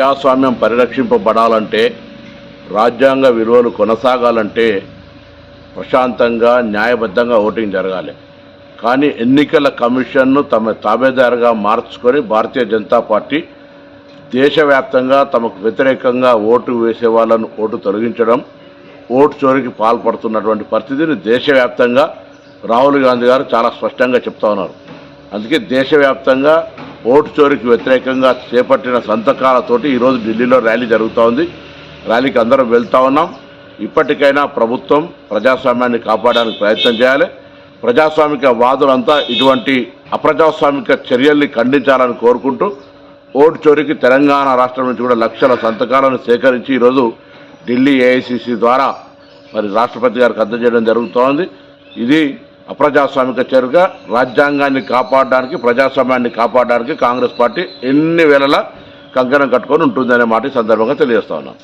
ప్రజాస్వామ్యం పరిరక్షింపబడాలంటే, రాజ్యాంగ విలువలు కొనసాగాలంటే ప్రశాంతంగా న్యాయబద్ధంగా ఓటింగ్ జరగాలి. కానీ ఎన్నికల కమిషన్ను తమ తాబేదారుగా మార్చుకొని భారతీయ జనతా పార్టీ దేశవ్యాప్తంగా తమకు వ్యతిరేకంగా ఓటు వేసే వాళ్ళను ఓటు తొలగించడం, ఓటు చోరీకి పాల్పడుతున్నటువంటి పరిస్థితిని దేశవ్యాప్తంగా రాహుల్ గాంధీ గారు చాలా స్పష్టంగా చెప్తా ఉన్నారు. అందుకే దేశవ్యాప్తంగా ఓటు చోరీకి వ్యతిరేకంగా చేపట్టిన సంతకాలతోటి ఈరోజు ఢిల్లీలో ర్యాలీ జరుగుతూ ఉంది. ర్యాలీకి అందరం వెళ్తూ ఉన్నాం. ఇప్పటికైనా ప్రభుత్వం ప్రజాస్వామ్యాన్ని కాపాడడానికి ప్రయత్నం చేయాలి. ప్రజాస్వామిక వాదులంతా ఇటువంటి అప్రజాస్వామిక చర్యల్ని ఖండించాలని కోరుకుంటూ ఓటు చోరీకి తెలంగాణ రాష్ట్రం నుంచి కూడా లక్షల సంతకాలను సేకరించి ఈరోజు ఢిల్లీ ఏఐసిసి ద్వారా మరి రాష్ట్రపతి గారికి అందజేయడం జరుగుతోంది. ఇది అప్రజాస్వామిక చర్యగా రాజ్యాంగాన్ని కాపాడడానికి, ప్రజాస్వామ్యాన్ని కాపాడడానికి కాంగ్రెస్ పార్టీ ఎన్ని వేళలా కంకణం కట్టుకొని ఉంటుందనే మాట ఈ సందర్భంగా తెలియజేస్తా ఉన్నాం.